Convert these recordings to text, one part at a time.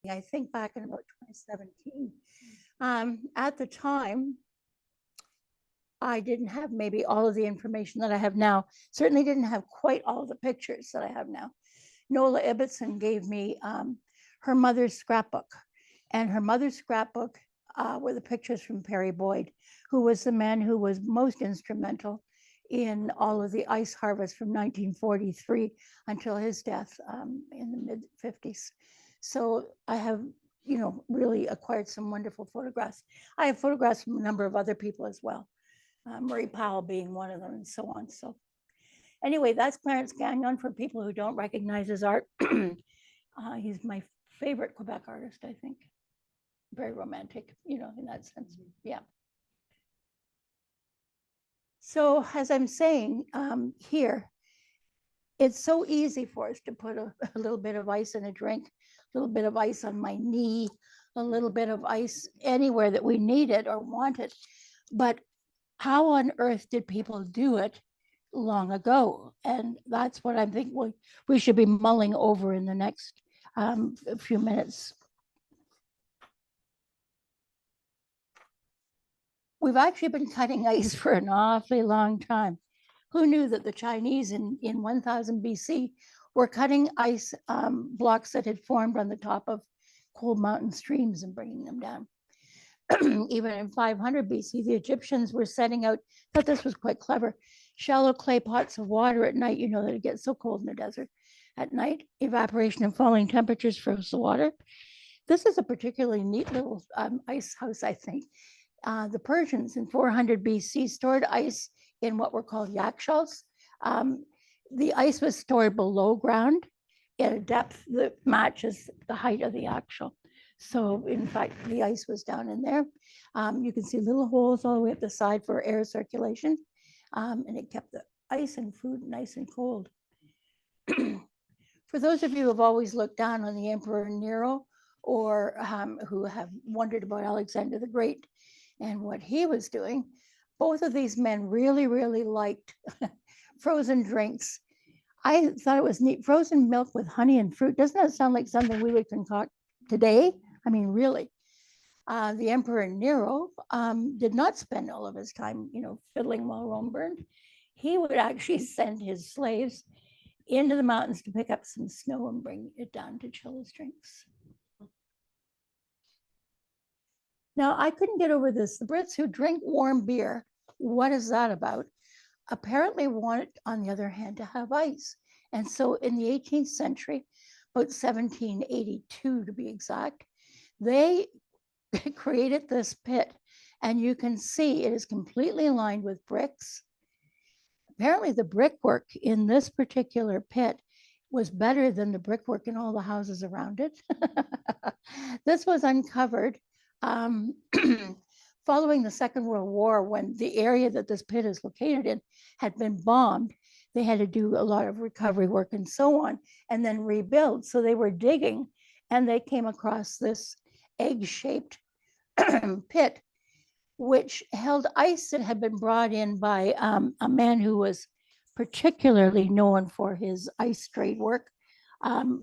I think back in about 2017. At the time, I didn't have maybe all of the information that I have now. Certainly didn't have quite all the pictures that I have now. Nola Ibbotson gave me her mother's scrapbook, and her mother's scrapbook were the pictures from Perry Boyd, who was the man who was most instrumental in all of the ice harvest from 1943 until his death in the mid 50s. So I have, really acquired some wonderful photographs. I have photographs from a number of other people as well, Murray Powell being one of them, and so on. So anyway, that's Clarence Gagnon for people who don't recognize his art. He's my favorite Quebec artist, I think. Very romantic, in that sense. Yeah. So as I'm saying here, it's so easy for us to put a little bit of ice in a drink, a little bit of ice on my knee, a little bit of ice anywhere that we need it or want it. But how on earth did people do it long ago? And that's what I think we should be mulling over in the next few minutes. We've actually been cutting ice for an awfully long time. Who knew that the Chinese in 1000 BC were cutting ice blocks that had formed on the top of cold mountain streams and bringing them down? Even in 500 BC, the Egyptians were setting out, thought this was quite clever, shallow clay pots of water at night. You know that it gets so cold in the desert. At night, evaporation and falling temperatures froze the water. This is a particularly neat little ice house, I think. The Persians in 400 BC stored ice in what were called yakshals. The ice was stored below ground at a depth that matches the height of the yakshal. So in fact, the ice was down in there. You can see little holes all the way up the side for air circulation. And it kept the ice and food nice and cold. For those of you who have always looked down on the Emperor Nero, or who have wondered about Alexander the Great and what he was doing, both of these men really, really liked frozen drinks. I thought it was neat. Frozen milk with honey and fruit. Doesn't that sound like something we would concoct today? I mean, really. The Emperor Nero did not spend all of his time, fiddling while Rome burned. He would actually send his slaves into the mountains to pick up some snow and bring it down to chill his drinks. Now, I couldn't get over this. The Brits who drink warm beer, what is that about? Apparently wanted, on the other hand, to have ice. And so in the 18th century, about 1782 to be exact, they created this pit. And you can see it is completely lined with bricks. Apparently the brickwork in this particular pit was better than the brickwork in all the houses around it. This was uncovered following the Second World War, when the area that this pit is located in had been bombed. They had to do a lot of recovery work and so on, and then rebuild. So they were digging and they came across this egg-shaped pit, which held ice that had been brought in by a man who was particularly known for his ice trade work.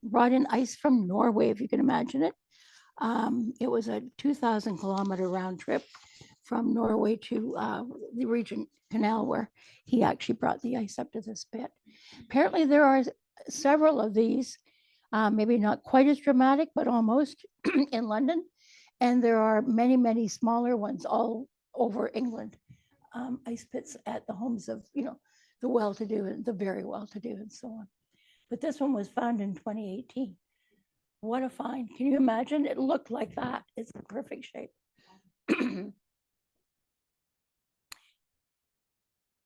Brought in ice from Norway, if you can imagine it. It was a 2,000-kilometer round trip from Norway to the Regent Canal, where he actually brought the ice up to this pit. Apparently there are several of these, maybe not quite as dramatic, but almost in London. And there are many, many smaller ones all over England, ice pits at the homes of, the well-to-do and the very well-to-do and so on. But this one was found in 2018. What a find. Can you imagine? It looked like that. It's in perfect shape.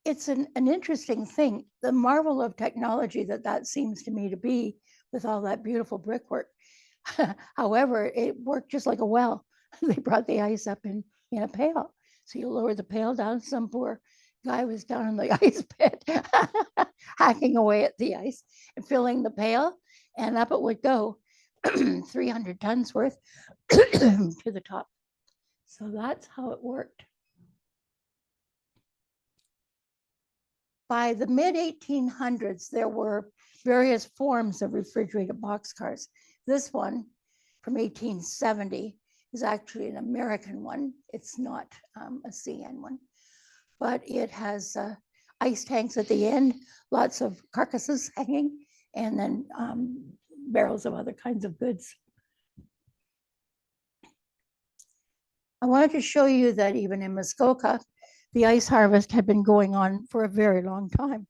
It's an interesting thing. The marvel of technology that seems to me to be, with all that beautiful brickwork. However, it worked just like a well. They brought the ice up in a pail. So you lower the pail down. Some poor guy was down in the ice pit, hacking away at the ice and filling the pail, and up it would go. 300 tons worth to the top. So that's how it worked. By the mid 1800s, there were various forms of refrigerated boxcars. This one from 1870 is actually an American one. It's not a CN one, but it has ice tanks at the end, lots of carcasses hanging, and then barrels of other kinds of goods. I wanted to show you that even in Muskoka, the ice harvest had been going on for a very long time.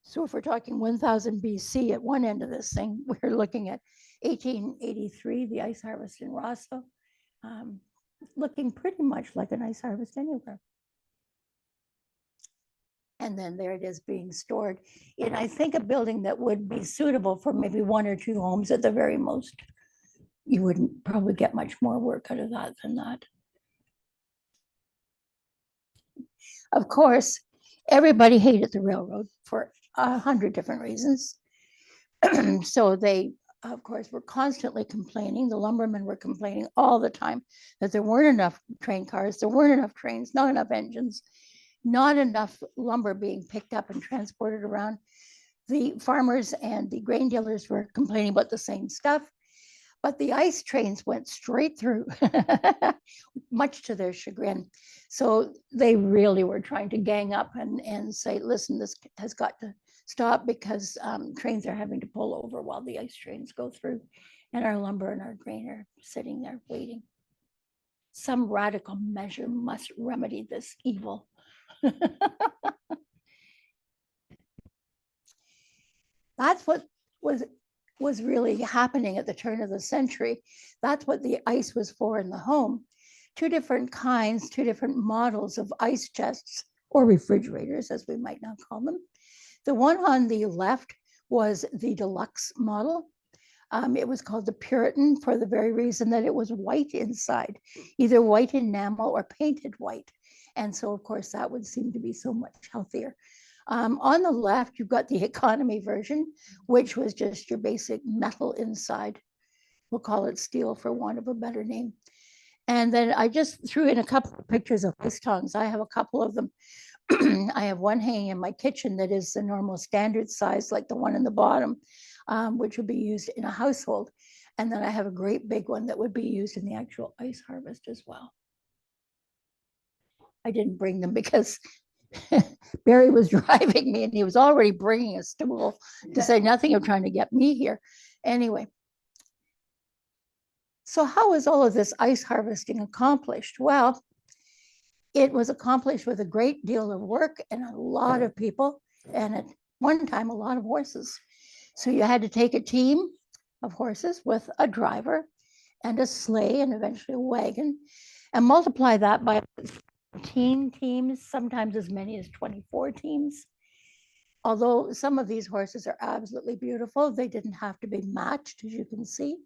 So if we're talking 1000 BC at one end of this thing, we're looking at 1883, the ice harvest in Rosso, looking pretty much like an ice harvest anywhere. And then there it is being stored in, I think, a building that would be suitable for maybe 1 or 2 homes at the very most. You wouldn't probably get much more work out of that than that. Of course, everybody hated the railroad for 100 different reasons. So they, of course, were constantly complaining. The lumbermen were complaining all the time that there weren't enough train cars, there weren't enough trains, not enough engines, not enough lumber being picked up and transported around. The farmers and the grain dealers were complaining about the same stuff, but the ice trains went straight through, much to their chagrin. So they really were trying to gang up and say, listen, this has got to stop because trains are having to pull over while the ice trains go through, and our lumber and our grain are sitting there waiting. Some radical measure must remedy this evil. That's what was really happening at the turn of the century. That's what the ice was for in the home. 2 different kinds, 2 different models of ice chests, or refrigerators, as we might now call them. The one on the left was the deluxe model. It was called the Puritan for the very reason that it was white inside, either white enamel or painted white. And so, of course, that would seem to be so much healthier. On the left, you've got the economy version, which was just your basic metal inside. We'll call it steel for want of a better name. And then I just threw in a couple of pictures of ice tongs. I have a couple of them. I have one hanging in my kitchen that is the normal standard size, like the one in the bottom, which would be used in a household. And then I have a great big one that would be used in the actual ice harvest as well. I didn't bring them because Barry was driving me and he was already bringing a stool, to say nothing of trying to get me here. Anyway, so how was all of this ice harvesting accomplished? Well, it was accomplished with a great deal of work and a lot of people, and at one time, a lot of horses. So you had to take a team of horses with a driver and a sleigh and eventually a wagon, and multiply that by 15 teams, sometimes as many as 24 teams. Although some of these horses are absolutely beautiful, they didn't have to be matched, as you can see.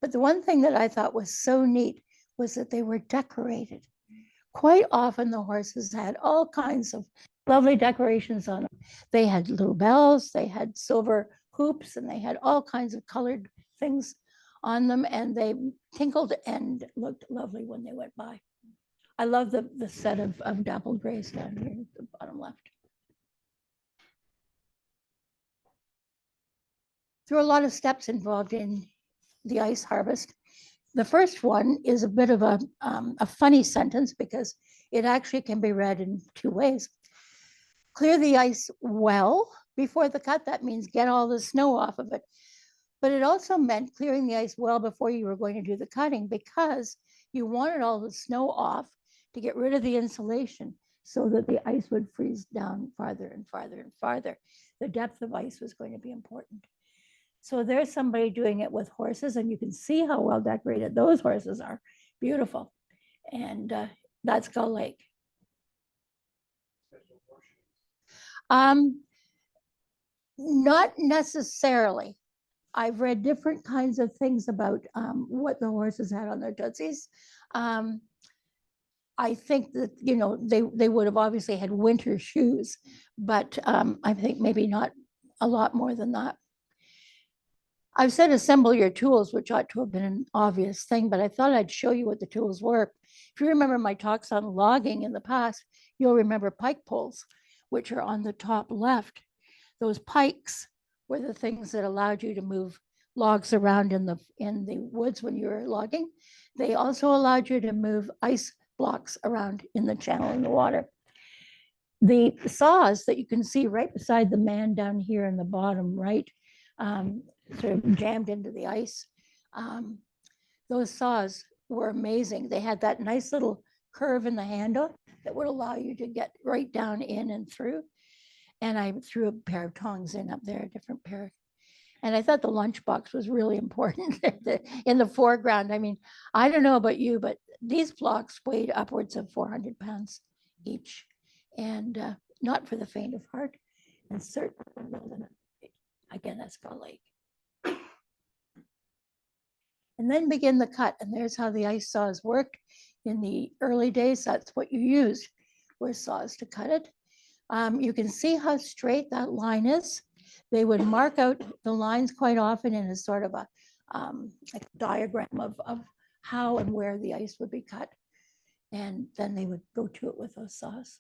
But the one thing that I thought was so neat was that they were decorated. Quite often the horses had all kinds of lovely decorations on them. They had little bells, they had silver hoops, and they had all kinds of colored things on them, and they tinkled and looked lovely when they went by. I love the set of dappled grays down here at the bottom left. There are a lot of steps involved in the ice harvest. The first one is a bit of a funny sentence because it actually can be read in 2 ways. Clear the ice well before the cut. That means get all the snow off of it. But it also meant clearing the ice well before you were going to do the cutting, because you wanted all the snow off to get rid of the insulation so that the ice would freeze down farther and farther and farther. The depth of ice was going to be important. So there's somebody doing it with horses, and you can see how well decorated those horses are. Beautiful. And that's Gull Lake. Not necessarily. I've read different kinds of things about what the horses had on their tootsies. I think that, you know, they would have obviously had winter shoes, but I think maybe not a lot more than that. I've said assemble your tools, which ought to have been an obvious thing, but I thought I'd show you what the tools were. If you remember my talks on logging in the past, you'll remember pike poles, which are on the top left. Those pikes were the things that allowed you to move logs around in the woods when you were logging. They also allowed you to move ice blocks around in the channel in the water. The saws that you can see right beside the man down here in the bottom right, sort of jammed into the ice, those saws were amazing. They had that nice little curve in the handle that would allow you to get right down in and through. And I threw a pair of tongs in up there, a different pair. And I thought the lunchbox was really important in the foreground. I mean, I don't know about you, but these blocks weighed upwards of 400 pounds each, and not for the faint of heart. And certainly, again, that's Gull Lake. And then begin the cut. And there's how the ice saws worked in the early days. That's what you used, were saws to cut it. You can see how straight that line is. They would mark out the lines quite often in a sort of a like diagram of how and where the ice would be cut. And then they would go to it with those saws.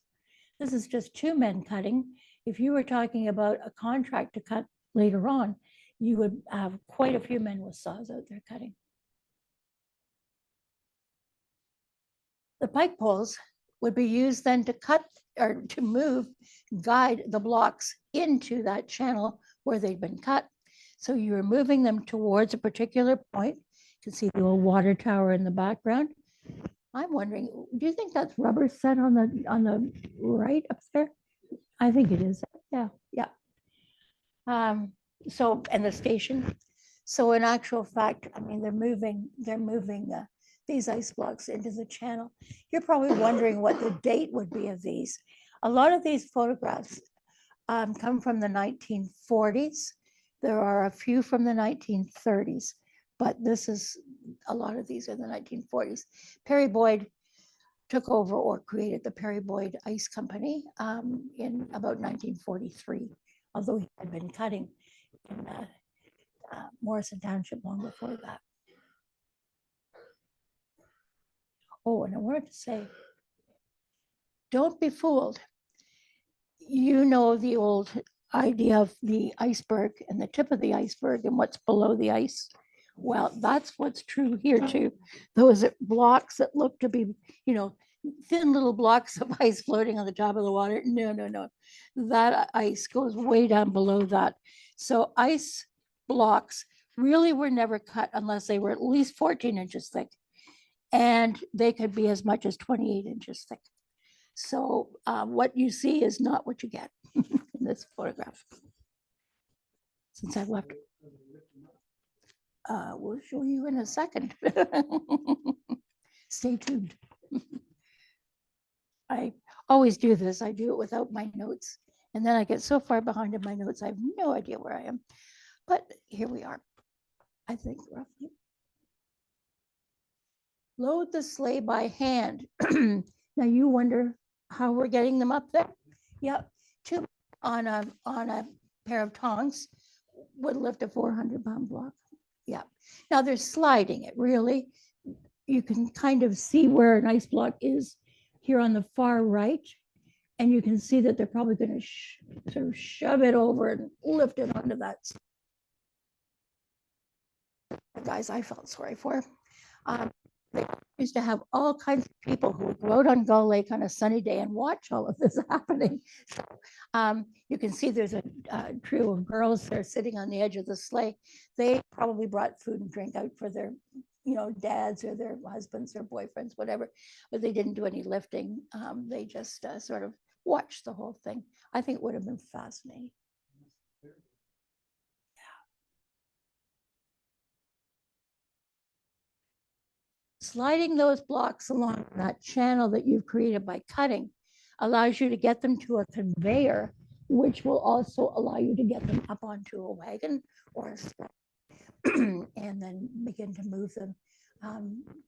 This is just two men cutting. If you were talking about a contract to cut later on, you would have quite a few men with saws out there cutting. The pike poles would be used then to cut or to move, guide the blocks into that channel where they'd been cut. So you were moving them towards a particular point. You can see the old water tower in the background. I'm wondering, do you think that's rubber set on the right up there? I think it is. Yeah, yeah. So, and the station. So in actual fact, I mean, they're moving these ice blocks into the channel. You're probably wondering what the date would be of these. A lot of these photographs come from the 1940s. There are a few from the 1930s, but a lot of these are the 1940s. Perry Boyd took over or created the Perry Boyd Ice Company in about 1943, although he had been cutting in Morrison Township long before that. Oh, and I wanted to say, don't be fooled. You know the old idea of the iceberg and the tip of the iceberg and what's below the ice. Well, that's what's true here too. Those blocks that look to be, thin little blocks of ice floating on the top of the water. No. That ice goes way down below that. So ice blocks really were never cut unless they were at least 14 inches thick. And they could be as much as 28 inches thick. So what you see is not what you get in this photograph. Since I've left, we'll show you in a second. Stay tuned. I always do this. I do it without my notes. And then I get so far behind in my notes, I have no idea where I am. But here we are, I think, roughly. Load the sleigh by hand. Now you wonder how we're getting them up there. Yep, two on a pair of tongs would lift a 400-pound block. Yeah. Now they're sliding it really. You can kind of see where an ice block is here on the far right. And you can see that they're probably going to sort of shove it over and lift it onto that. The guys I felt sorry for. They used to have all kinds of people who would go out on Gull Lake on a sunny day and watch all of this happening. So you can see there's a trio of girls there sitting on the edge of the sleigh. They probably brought food and drink out for their dads or their husbands or boyfriends, whatever, but they didn't do any lifting. They just sort of watched the whole thing. I think it would have been fascinating. Sliding those blocks along that channel that you've created by cutting allows you to get them to a conveyor, which will also allow you to get them up onto a wagon or a sled, and then begin to move them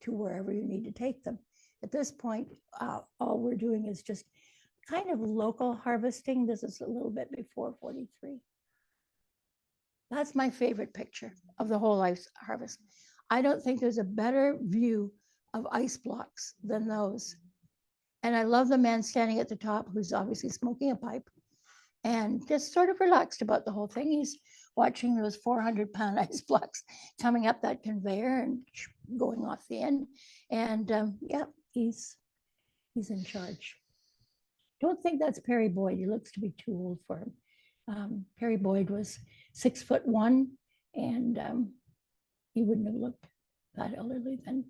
to wherever you need to take them. At this point, all we're doing is just kind of local harvesting. This is a little bit before 43. That's my favorite picture of the whole ice harvest. I don't think there's a better view of ice blocks than those. And I love the man standing at the top who's obviously smoking a pipe and just sort of relaxed about the whole thing. He's watching those 400-pound ice blocks coming up that conveyor and going off the end. And yeah, he's in charge. Don't think that's Perry Boyd. He looks to be too old for him. Perry Boyd was 6'1", and he wouldn't have looked that elderly then.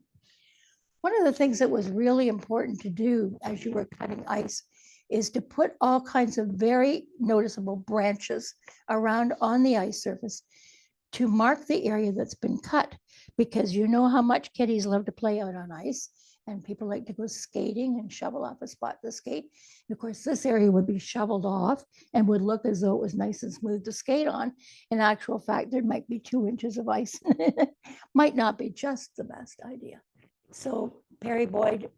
One of the things that was really important to do as you were cutting ice is to put all kinds of very noticeable branches around on the ice surface to mark the area that's been cut, because you know how much kiddies love to play out on ice, and people like to go skating and shovel off a spot to skate. And of course, this area would be shoveled off and would look as though it was nice and smooth to skate on. In actual fact, there might be 2 inches of ice. Might not be just the best idea. So Perry Boyd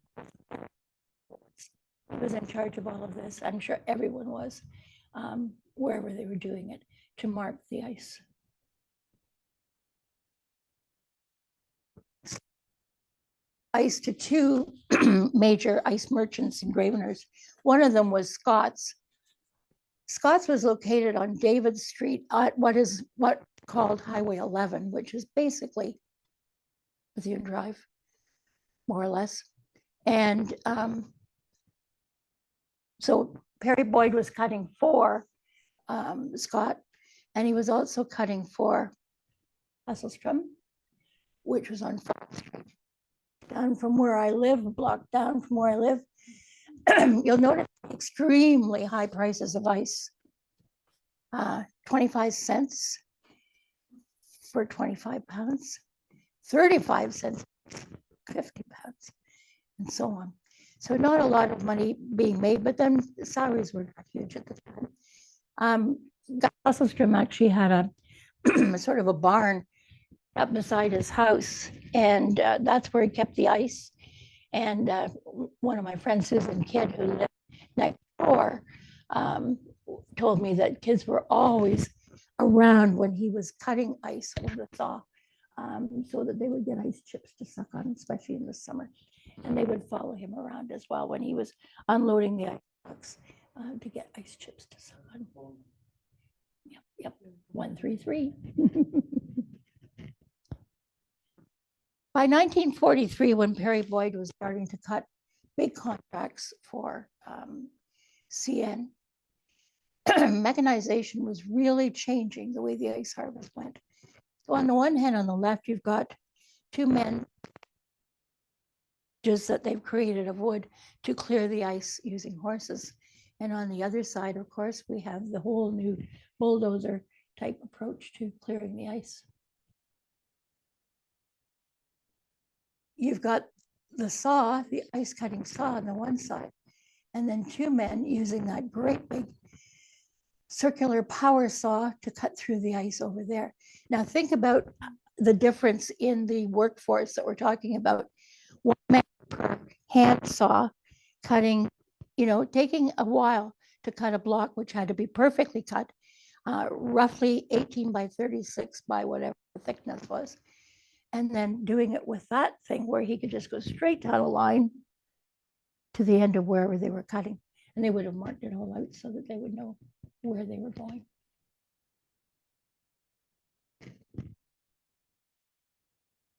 was in charge of all of this. I'm sure everyone was, wherever they were doing it, to mark the ice. Ice to 2 major ice merchants in Gravenhurst. One of them was Scott's. Scott's was located on David Street at what called Highway 11, which is basically Bethune Drive, more or less. And so Perry Boyd was cutting for Scott, and he was also cutting for Hasselstrom, which was on 4th Street. Down from where I live, a block down from where I live, you'll notice extremely high prices of ice. 25 cents for 25 pounds, 35 cents, 50 pounds, and so on. So not a lot of money being made, but then the salaries were not huge at the time. Hasselstrom actually had a sort of a barn up beside his house, and that's where he kept the ice. And one of my friends, Susan Kidd, who lived next door, told me that kids were always around when he was cutting ice with the saw, so that they would get ice chips to suck on, especially in the summer. And they would follow him around as well when he was unloading the ice box to get ice chips to suck on. Yep, 133. By 1943, when Perry Boyd was starting to cut big contracts for CN, mechanization was really changing the way the ice harvest went. So on the one hand, on the left, you've got 2 men just that they've created of wood to clear the ice using horses. And on the other side, of course, we have the whole new bulldozer type approach to clearing the ice. You've got the saw, the ice cutting saw on the one side, and then 2 men using that great big circular power saw to cut through the ice over there. Now think about the difference in the workforce that we're talking about. 1 man per hand saw cutting, taking a while to cut a block, which had to be perfectly cut, roughly 18 by 36 by whatever the thickness was. And then doing it with that thing where he could just go straight down a line to the end of wherever they were cutting. And they would have marked it all out so that they would know where they were going.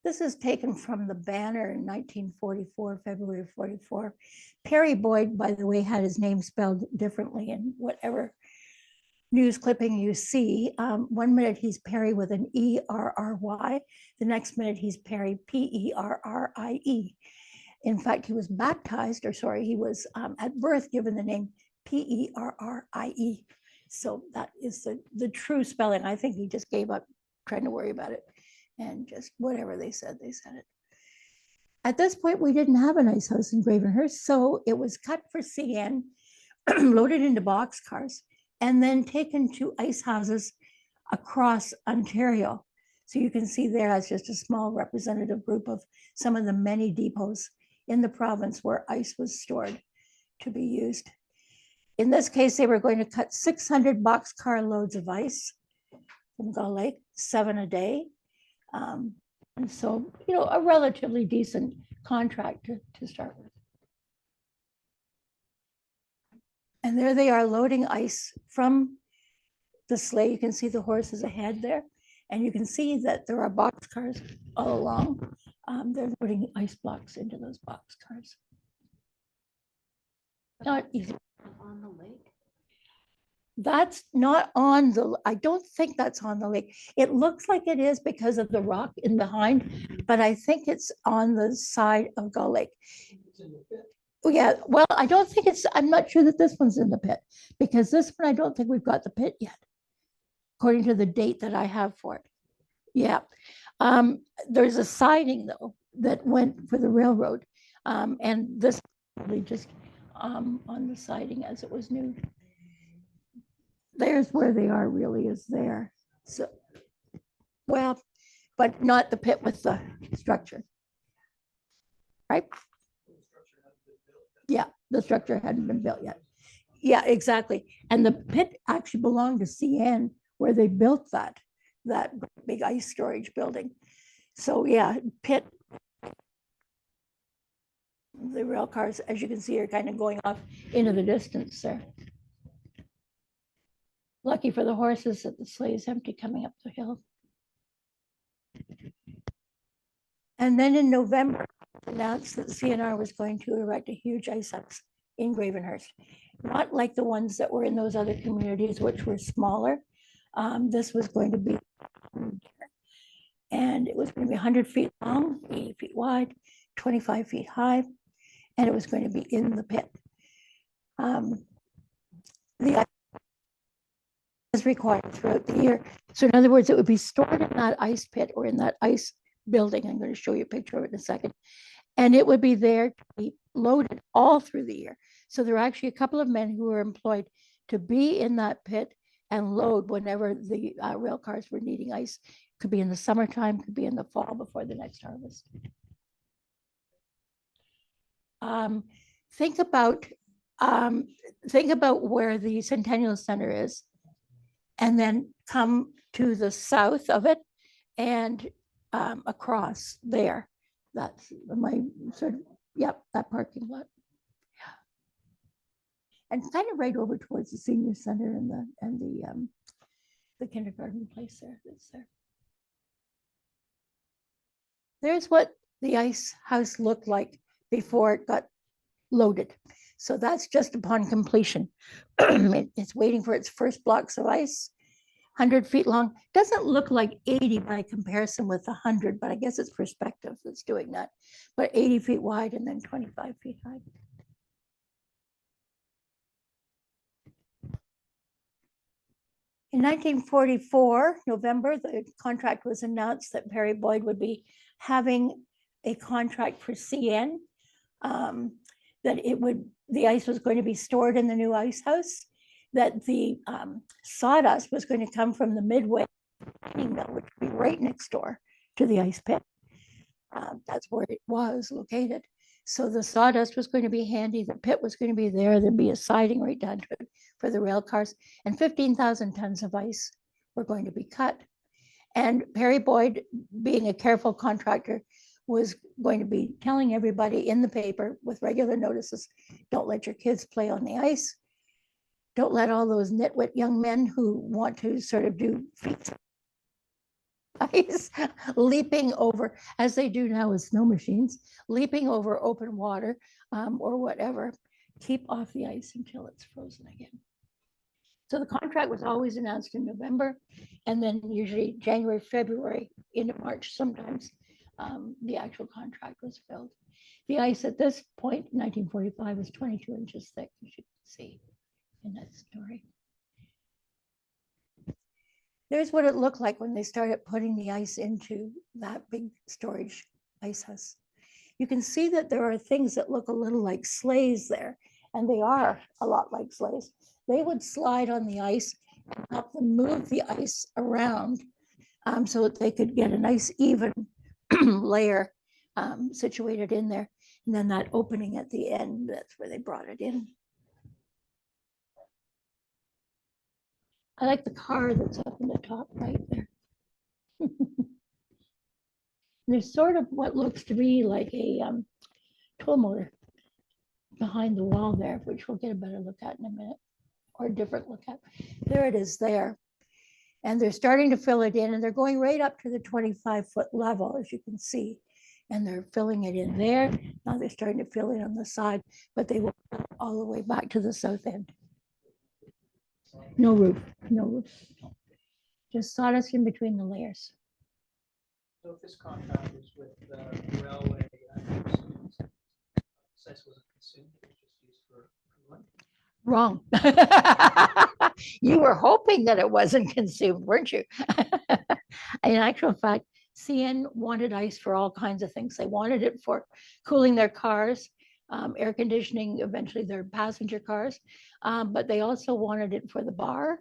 This is taken from the banner in 1944, February 44. Perry Boyd, by the way, had his name spelled differently in whatever news clipping you see. 1 minute he's Perry with an E-R-R-Y. The next minute he's Perry, P-E-R-R-I-E. In fact, he was baptized, he was at birth given the name P-E-R-R-I-E. So that is the true spelling. I think he just gave up trying to worry about it, and just whatever they said it. At this point, we didn't have an ice house in Gravenhurst, so it was cut for CN, loaded into boxcars, and then taken to ice houses across Ontario. So you can see there, that's just a small representative group of some of the many depots in the province where ice was stored to be used. In this case, they were going to cut 600 boxcar loads of ice from Gull Lake, 7 a day. And so, a relatively decent contract to start with. And there they are loading ice from the sleigh, you can see the horses ahead there. And you can see that there are boxcars all along. They're putting ice blocks into those boxcars. Not easy. On the lake? That's not on the, I don't think that's on the lake. It looks like it is because of the rock in behind, but I think it's on the side of Gull Lake. Oh, yeah, well, I don't think it's, I'm not sure that this one's in the pit because this one, I don't think we've got the pit yet, according to the date that I have for it. Yeah. There's a siding though that went for the railroad. And this probably just on the siding as it was new. There's where they are really is there. So, well, but not the pit with the structure. Right? Yeah, the structure hadn't been built yet. Yeah, exactly. And the pit actually belonged to CN where they built that big ice storage building. So yeah, pit, the rail cars, as you can see, are kind of going off into the distance there. Lucky for the horses that the sleigh is empty coming up the hill. And then in November, announced that CNR was going to erect a huge ice house in Gravenhurst. Not like the ones that were in those other communities, which were smaller. This was going to be, and it was going to be 100 feet long, 80 feet wide, 25 feet high, and it was going to be in the pit. The ice is required throughout the year. So in other words, it would be stored in that ice pit or in that ice building. I'm going to show you a picture of it in a second. And it would be there to be loaded all through the year. So there are actually a couple of men who were employed to be in that pit and load whenever the rail cars were needing ice. Could be in the summertime, could be in the fall before the next harvest. Think about where the Centennial Center is, and then come to the south of it and across there. That's my sort of, yep, that parking lot. Yeah. And kind of right over towards the senior center and the kindergarten place there. That's there. There's what the ice house looked like before it got loaded. So that's just upon completion. It's waiting for its first blocks of ice, 100 feet long. Doesn't look like 80 by comparison with 100, but I guess it's perspective that's doing that. But 80 feet wide and then 25 feet high. In 1944, November, the contract was announced that Perry Boyd would be having a contract for CN, that the ice was going to be stored in the new ice house, that the sawdust was going to come from the Midway mill, which would be right next door to the ice pit. That's where it was located. So the sawdust was going to be handy. The pit was going to be there. There'd be a siding right down to it for the rail cars, and 15,000 tons of ice were going to be cut. And Perry Boyd, being a careful contractor, was going to be telling everybody in the paper with regular notices, don't let your kids play on the ice. Don't let all those nitwit young men who want to sort of do feats ice, leaping over, as they do now with snow machines, leaping over open water or whatever, keep off the ice until it's frozen again. So the contract was always announced in November, and then usually January, February, into March sometimes, the actual contract was filled. The ice at this point, 1945, was 22 inches thick, as you can see in that story. There's what it looked like when they started putting the ice into that big storage ice house. You can see that there are things that look a little like sleighs there, and they are a lot like sleighs. They would slide on the ice and help them move the ice around so that they could get a nice even layer situated in there. And then that opening at the end, that's where they brought it in. I like the car that's up in the top right there. There's sort of what looks to be like a tool motor behind the wall there, which we'll get a better look at in a minute, or a different look at. There it is there. And they're starting to fill it in, and they're going right up to the 25-foot level, as you can see. And they're filling it in there. Now they're starting to fill it on the side, but they will all the way back to the south end. No roof, no roof. Just sawdust in between the layers. So if this compound is with the railway, size wasn't consumed, it was just used for cooling. Wrong. You were hoping that it wasn't consumed, weren't you? In actual fact, CN wanted ice for all kinds of things. They wanted it for cooling their cars, air conditioning, eventually their passenger cars, but they also wanted it for the bar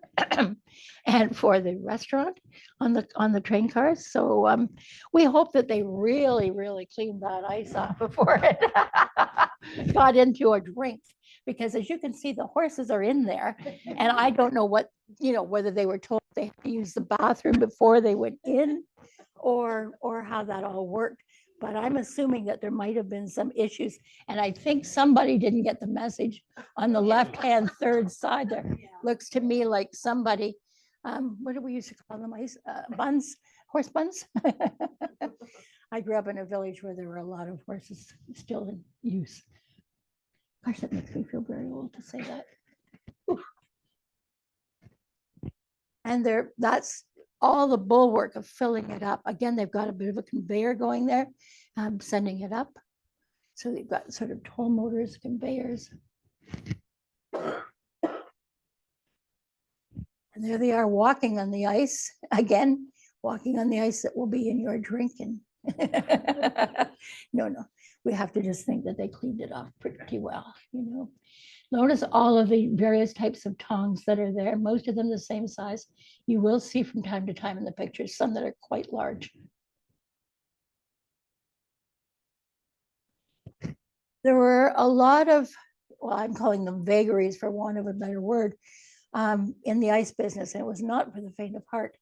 and for the restaurant on the train cars. So we hope that they really, really cleaned that ice off before it got into a drink. Because as you can see, the horses are in there, and I don't know what, whether they were told they had to use the bathroom before they went in, or how that all worked. But I'm assuming that there might have been some issues, and I think somebody didn't get the message on the left-hand third side there. Looks to me like somebody, what do we used to call them? Ice buns, horse buns. I grew up in a village where there were a lot of horses still in use. Gosh, that makes me feel very old to say that. Oof. And that's all the bulwark of filling it up. Again, they've got a bit of a conveyor going there, sending it up. So they've got sort of toll motors, conveyors. And there they are walking on the ice, again, walking on the ice that will be in your drinking. No, we have to just think that they cleaned it off pretty well, Notice all of the various types of tongs that are there, most of them the same size. You will see from time to time in the pictures, some that are quite large. There were a lot of, well, I'm calling them vagaries for want of a better word, in the ice business, and it was not for the faint of heart.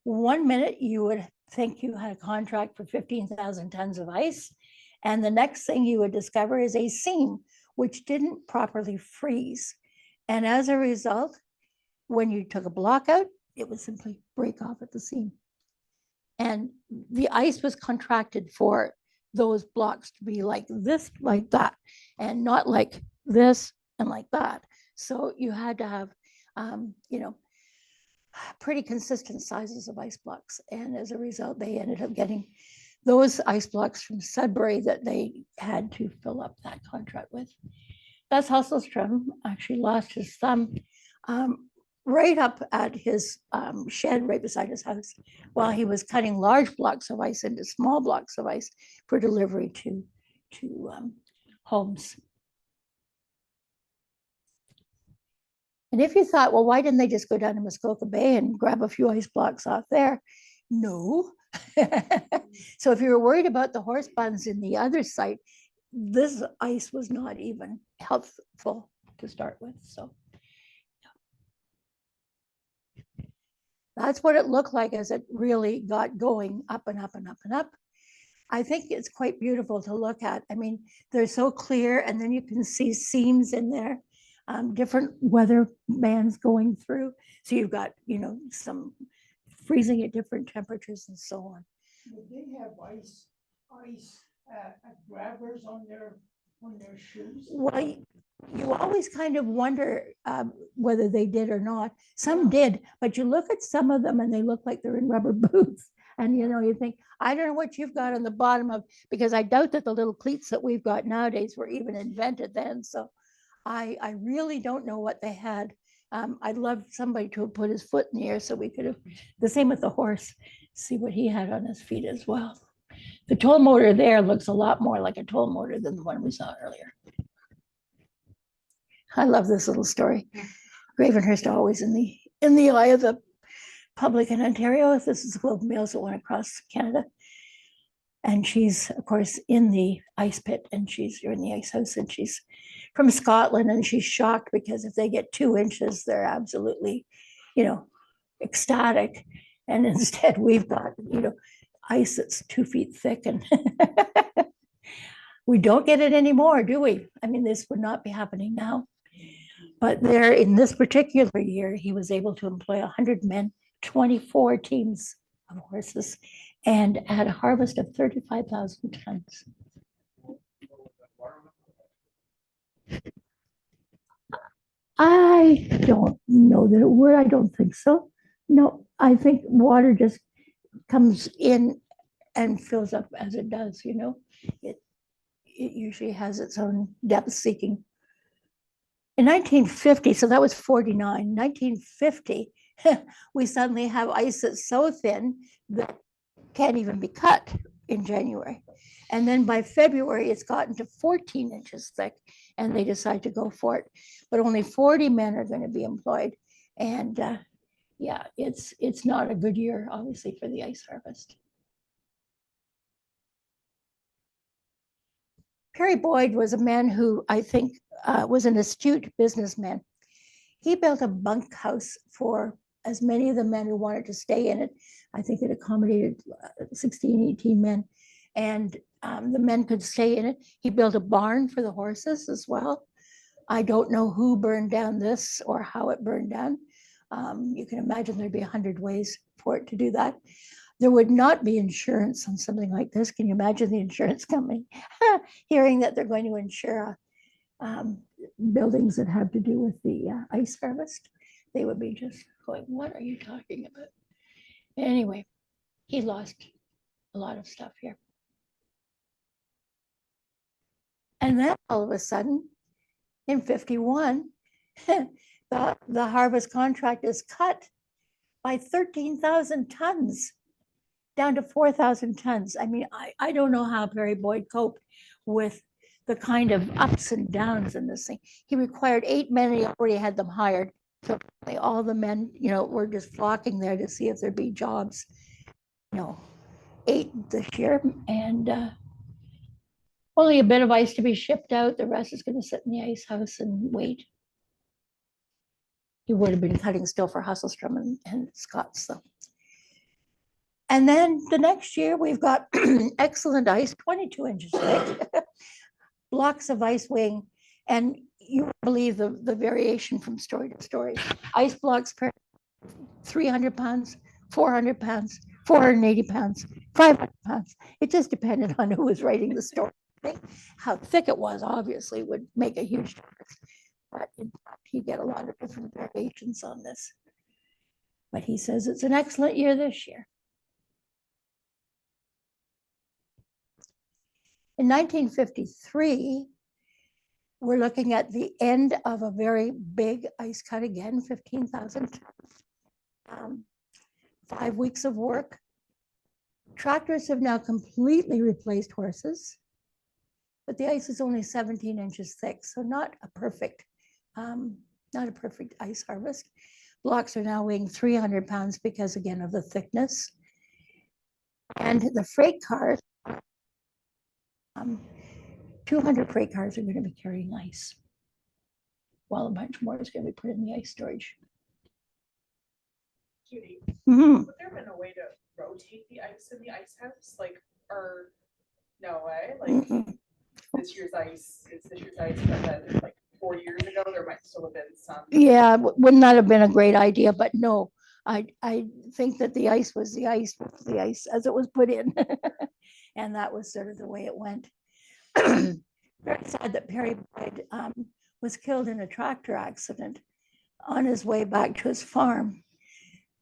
One minute you would think you had a contract for 15,000 tons of ice, and the next thing you would discover is a seam which didn't properly freeze. And as a result, when you took a block out, it would simply break off at the seam. And the ice was contracted for those blocks to be like this, like that, and not like this and like that. So you had to have, pretty consistent sizes of ice blocks. And as a result, they ended up getting those ice blocks from Sudbury that they had to fill up that contract with. That's Hasselstrom actually lost his thumb right up at his shed right beside his house while he was cutting large blocks of ice into small blocks of ice for delivery to homes. And if you thought, well, why didn't they just go down to Muskoka Bay and grab a few ice blocks off there? No. So if you were worried about the horse buns in the other site, this ice was not even helpful to start with. So that's what it looked like as it really got going up and up and up and up. I think it's quite beautiful to look at. I mean, they're so clear, and then you can see seams in there, different weather bands going through. So you've got, some freezing at different temperatures and so on. Did they have ice grabbers on their shoes? Well, you always kind of wonder whether they did or not. Some did, but you look at some of them and they look like they're in rubber boots. And you think, I don't know what you've got on the bottom of, because I doubt that the little cleats that we've got nowadays were even invented then. So I really don't know what they had. I'd love somebody to have put his foot in the air so we could have, the same with the horse, see what he had on his feet as well. The toll motor there looks a lot more like a toll motor than the one we saw earlier. I love this little story. Gravenhurst always in the eye of the public in Ontario. This is the Globe and Mails that went across Canada. And she's, of course, in the ice pit, and you're in the ice house, and she's from Scotland, and she's shocked because if they get 2 inches, they're absolutely, ecstatic. And instead we've got, ice that's 2 feet thick, and we don't get it anymore, do we? I mean, this would not be happening now. But there, in this particular year, he was able to employ 100 men 24 teams of horses and had a harvest of 35,000 tons. I don't know that it would. I don't think so. No, I think water just comes in and fills up as it does, you know. It usually has its own depth seeking. In 1950, so that was 49, 1950, we suddenly have ice that's so thin that can't even be cut in January. And then by February, it's gotten to 14 inches thick, and they decide to go for it. But only 40 men are going to be employed. And yeah, it's not a good year, obviously, for the ice harvest. Perry Boyd was a man who I think was an astute businessman. He built a bunkhouse for as many of the men who wanted to stay in it. I think it accommodated 16, 18 men, and the men could stay in it. He built a barn for the horses as well. I don't know who burned down this or how it burned down. You can imagine there'd be 100 ways for it to do that. There would not be insurance on something like this. Can you imagine the insurance company hearing that they're going to insure buildings that have to do with the ice harvest? They would be just going, what are you talking about? Anyway, he lost a lot of stuff here. And then all of a sudden, in 51, the harvest contract is cut by 13,000 tons down to 4,000 tons. I mean, I don't know how Perry Boyd coped with the kind of ups and downs in this thing. He required 8 men, and he already had them hired. So all the men, you know, were just flocking there to see if there'd be jobs. You know, 8 this year, and only a bit of ice to be shipped out. The rest is going to sit in the ice house and wait. He would have been cutting still for Husselstrom and Scott's, though. And then the next year, we've got excellent ice, 22 inches thick, blocks of ice weighing, and you won't believe the variation from story to story. Ice blocks per 300 pounds, 400 pounds, 480 pounds, 500 pounds. It just depended on who was writing the story. How thick it was, obviously, would make a huge difference. But in fact, you get a lot of different variations on this. But he says it's an excellent year this year. In 1953, we're looking at the end of a very big ice cut again, 15,000 tons. 5 weeks of work. Tractors have now completely replaced horses, but the ice is only 17 inches thick, so not a perfect ice harvest. Blocks are now weighing 300 pounds because, again, of the thickness. And the freight cars, 200 freight cars are going to be carrying ice, while a bunch more is going to be put in the ice storage. Judy, Mhm. would there have been a way to rotate the ice in the ice house? Like, or no way? Like, Mhm. this year's ice is this year's ice, but then like 4 years ago, there might still have been some. Yeah, wouldn't that have been a great idea? But no, I think that the ice was the ice as it was put in. And that was sort of the way it went. Very sad that Perry Boyd was killed in a tractor accident on his way back to his farm.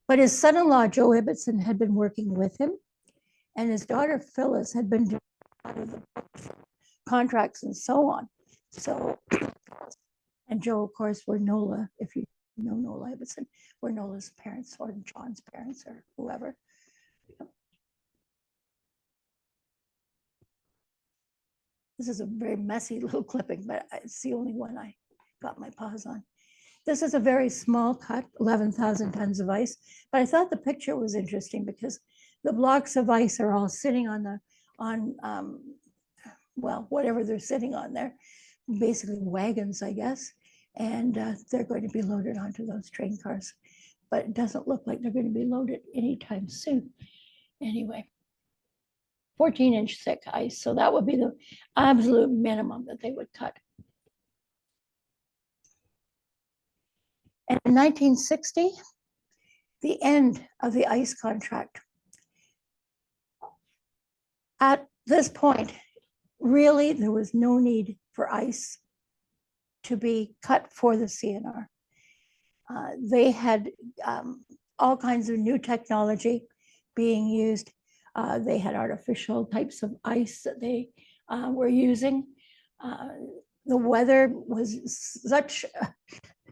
But his son-in-law, Joe Ibbotson, had been working with him, and his daughter, Phyllis, had been doing a lot of the contracts and so on. So, and Joe, of course, were Nola, if you know Nola Ibbotson, were Nola's parents or John's parents or whoever. This is a very messy little clipping, but it's the only one I got my paws on. This is a very small cut, 11,000 tons of ice, but I thought the picture was interesting because the blocks of ice are all sitting on well, whatever they're sitting on there, basically wagons, I guess, and they're going to be loaded onto those train cars, but it doesn't look like they're going to be loaded anytime soon. Anyway, 14-inch thick ice, so that would be the absolute minimum that they would cut. And in 1960, the end of the ice contract. At this point, really, there was no need for ice to be cut for the CNR. They had all kinds of new technology being used. They had artificial types of ice that they were using. The weather was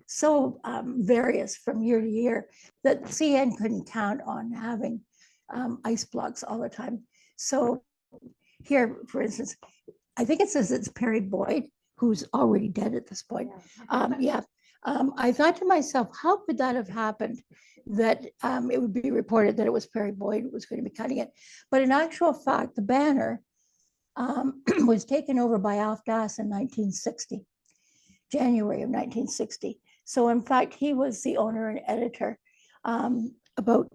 so various from year to year that CN couldn't count on having ice blocks all the time. So here, for instance, I think it says it's Perry Boyd, who's already dead at this point. Yeah. I thought to myself, how could that have happened? That it would be reported that it was Perry Boyd who was going to be cutting it. But in actual fact, the banner was taken over by Alf Das in 1960, January of 1960. So in fact, he was the owner and editor about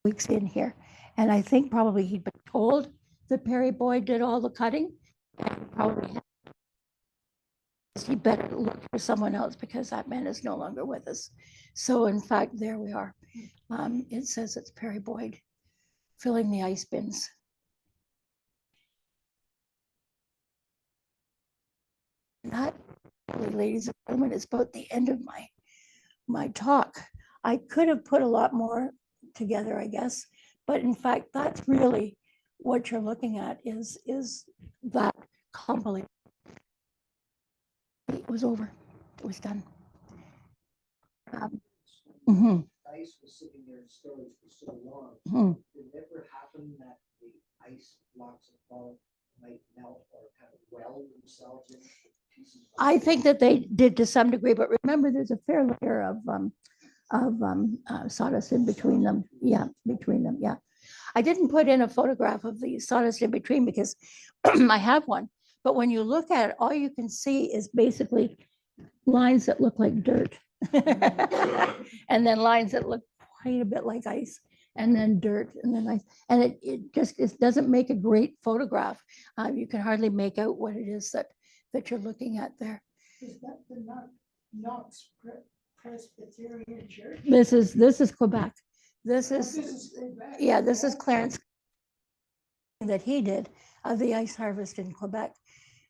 weeks in here. And I think probably he'd been told that Perry Boyd did all the cutting, and probably he better look for someone else because that man is no longer with us. So in fact, there we are. It says it's Perry Boyd filling the ice bins. That, ladies and gentlemen, is about the end of my talk. I could have put a lot more together, I guess, but in fact, that's really what you're looking at is that compilation. It was over. It was done. Mhm. Ice was sitting there in storage for so long. Mhm. Did it ever happen that the ice blocks of fall might melt or kind of weld themselves in pieces? I think that they did to some degree, but remember, there's a fair layer of sawdust in between them. Yeah, between them. Yeah, I didn't put in a photograph of the sawdust in between because I have one. But when you look at it, all you can see is basically lines that look like dirt, and then lines that look quite a bit like ice, and then dirt, and then ice, and it doesn't make a great photograph. You can hardly make out what it is that you're looking at there. Is that the Knox Presbyterian Church? This is Quebec. This Oh, is this is Quebec. yeah, this is Okay. Clarence that he did of the ice harvest in Quebec.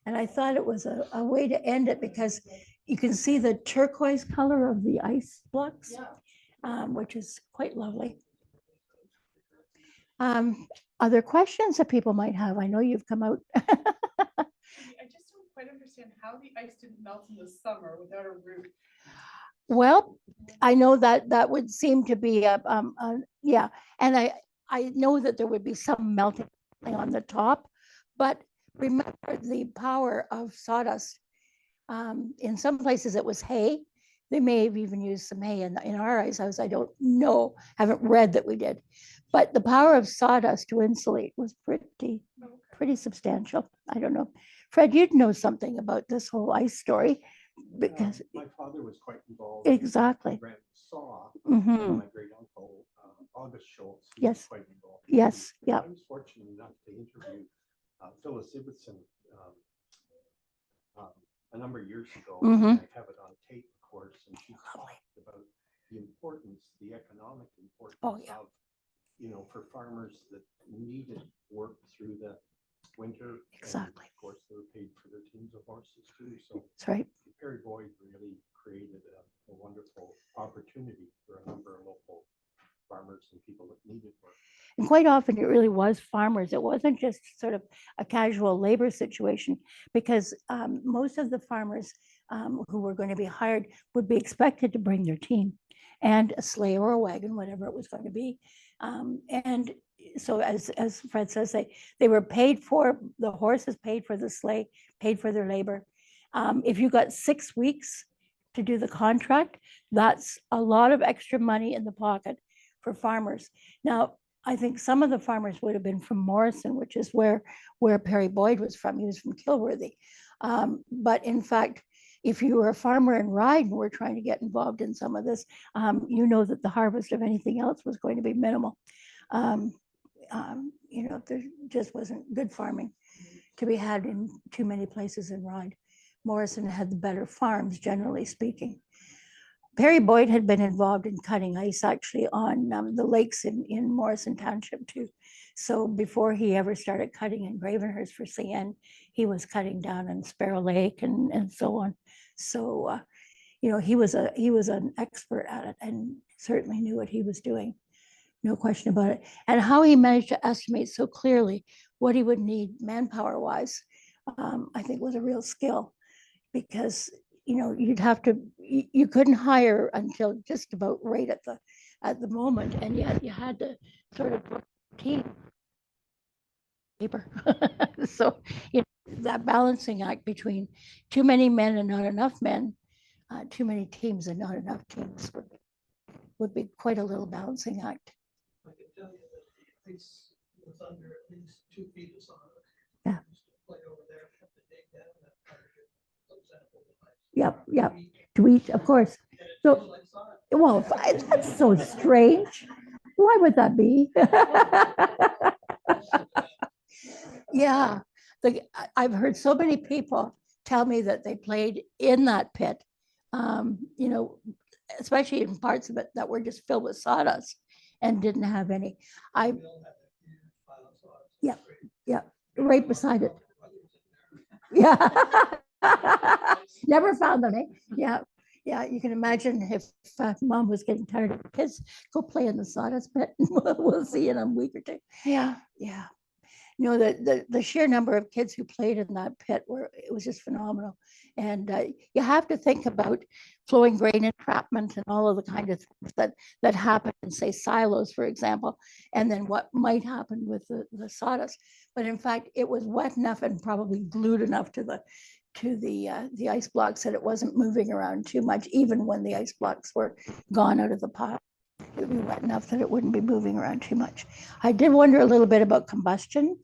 And I thought it was a way to end it because you can see the turquoise color of the ice blocks, Yeah. which is quite lovely. Other questions that people might have? I know you've come out. I just don't quite understand how the ice didn't melt in the summer without a roof. Well, I know that that would seem to be yeah, and I know that there would be some melting on the top, but remember the power of sawdust. In some places it was hay. They may have even used some hay in our ice house. I don't know, haven't read that we did, but the power of sawdust to insulate was pretty substantial. I don't know. Fred, you'd know something about this whole ice story because My father was quite involved. exactly. In Grand Saw, Mhm. and my great uncle, August Schultz. He was Yes. quite involved. Yes, And yeah. I was fortunate enough to interview Phyllis Ibbotson a number of years ago. Mhm. And I have it on tape, of course, and she Lovely. talked about the importance, the economic importance Oh, yeah. of, for farmers that needed work through the winter. Exactly. And of course, they were paid for their teams of horses too. So That's right. Perry Boyd really created a wonderful opportunity for a number of local farmers and people that needed work. And quite often it really was farmers. It wasn't just sort of a casual labor situation because most of the farmers who were going to be hired would be expected to bring their team and a sleigh or a wagon, whatever it was going to be. And so as Fred says, they were paid for, the horses paid for the sleigh, paid for their labor. If you got 6 weeks to do the contract, that's a lot of extra money in the pocket for farmers. Now, I think some of the farmers would have been from Morrison, which is where Perry Boyd was from. He was from Kilworthy. But in fact, if you were a farmer in Ryde and were trying to get involved in some of this, you know that the harvest of anything else was going to be minimal. There just wasn't good farming to be had in too many places in Ryde. Morrison had the better farms, generally speaking. Perry Boyd had been involved in cutting ice actually on the lakes in Morrison Township too. So before he ever started cutting in Gravenhurst for CN, he was cutting down in Sparrow Lake and so on. So, you know, he was an expert at it and certainly knew what he was doing. No question about it. And how he managed to estimate so clearly what he would need manpower wise, I think was a real skill because you know you'd have to you couldn't hire until just about right at the moment, and yet you had to sort of put team paper. So you know that balancing act between too many men and not enough men, too many teams and not enough teams would be quite a little balancing act. I can tell you that the ice was under at least 2 feet of solid. Yeah. Play over there, have to dig down that part of it, some sample of ice. Yep, yep. To eat, of course. And it So- tastes like solid. Well, that's so strange. Why would that be? Yeah, I've heard so many people tell me that they played in that pit, you know, especially in parts of it that were just filled with sawdust and didn't have any. I, We'll have a huge pile of solid. Yeah. yeah, right beside it. Yeah. Never found them, eh? Yeah, yeah, you can imagine if mom was getting tired of the kids, go play in the sawdust pit. We'll see you in a week or two. Yeah, yeah. You know, the sheer number of kids who played in that pit it was just phenomenal. And you have to think about flowing grain entrapment and all of the kind of things that happen in, say, silos, for example, and then what might happen with the sawdust. But in fact, it was wet enough and probably glued enough to the ice blocks that it wasn't moving around too much, even when the ice blocks were gone out of the pile. It would be wet enough that it wouldn't be moving around too much. I did wonder a little bit about combustion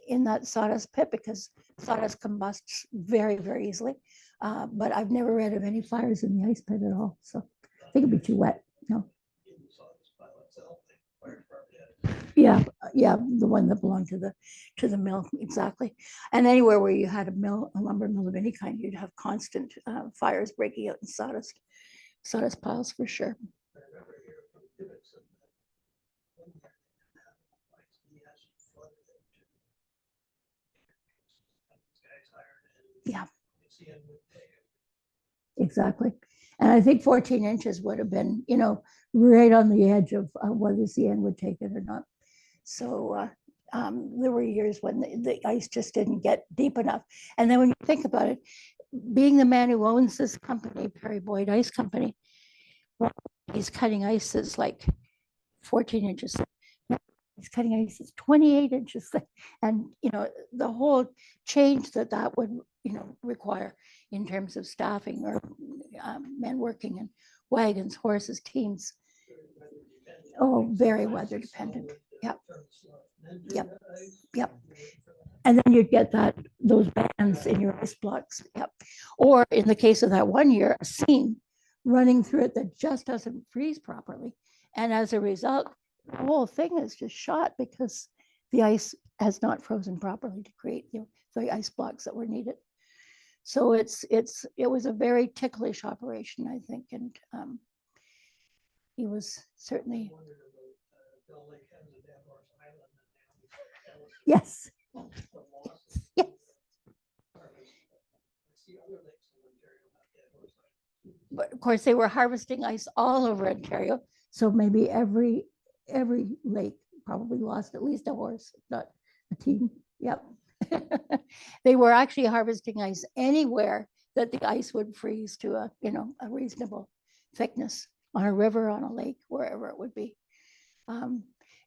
in that sawdust pit because sawdust combusts very, very easily. But I've never read of any fires in the ice pit at all. So I think it'd be too wet. No. Yeah, yeah, the one that belonged to the mill, exactly. And anywhere where you had a lumber mill of any kind, you'd have constant fires breaking out in sawdust piles for sure. I remember hearing from Tibbetson that one year they had he actually flooded it to these guys hired and Yeah. CN would pay it. Exactly. And I think 14 inches would have been, you know, right on the edge of whether CN would take it or not. So there were years when the ice just didn't get deep enough. And then when you think about it, being the man who owns this company, Perry Boyd Ice Company, well, he's cutting ice that's like 14 inches. He's cutting ice that's 28 inches thick. And, you know, the whole change that would, you know, require in terms of staffing or men working in wagons, horses, teams. Oh, very weather dependent. Yep. Yep. Yep. And then you'd get those bands in your ice blocks. Yep. Or in the case of that one year, a seam running through it that just doesn't freeze properly. And as a result, the whole thing is just shot because the ice has not frozen properly to create the ice blocks that were needed. So it was a very ticklish operation, I think. And he was certainly, yes. Yes. But of course, they were harvesting ice all over Ontario. So maybe every lake probably lost at least a horse, if not a team. Yep. They were actually harvesting ice anywhere that the ice would freeze to a reasonable thickness on a river, on a lake, wherever it would be.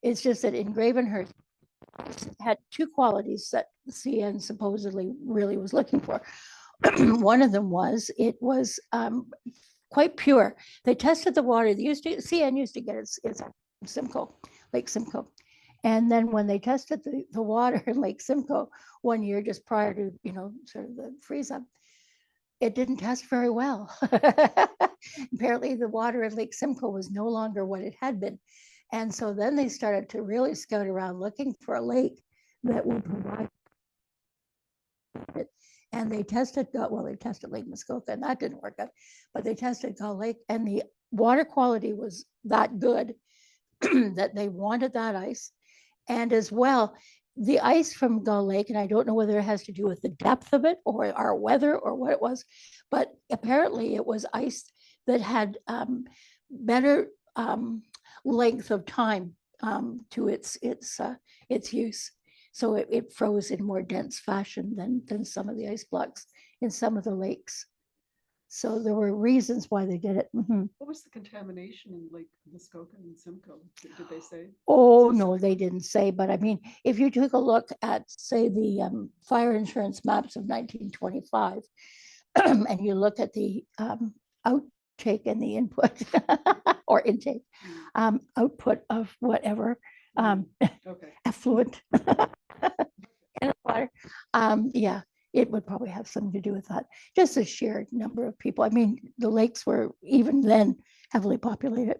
It's just that in Gravenhurst had two qualities that CN supposedly really was looking for. One of them was it was quite pure. They tested the water. CN used to get its Simcoe, Lake Simcoe. And then when they tested the water in Lake Simcoe one year, just prior to, sort of the freeze up, it didn't test very well. Apparently the water in Lake Simcoe was no longer what it had been. And so then they started to really scout around looking for a lake that would provide it. And they tested, they tested Lake Muskoka and that didn't work out, but they tested Gull Lake and the water quality was that good that they wanted that ice. And as well, the ice from Gull Lake, and I don't know whether it has to do with the depth of it or our weather or what it was, but apparently it was ice that had better length of time to its use. So it froze in more dense fashion than some of the ice blocks in some of the lakes. So there were reasons why they did it. Mhm. What was the contamination in Lake Muskoka and Simcoe? Did they say? Oh, no, they didn't say, but I mean, if you took a look at, say, the fire insurance maps of 1925, and you look at the outtake and the input or intake, output of whatever Okay. effluent in the water, yeah, it would probably have something to do with that. Just a sheer number of people. I mean, the lakes were even then heavily populated.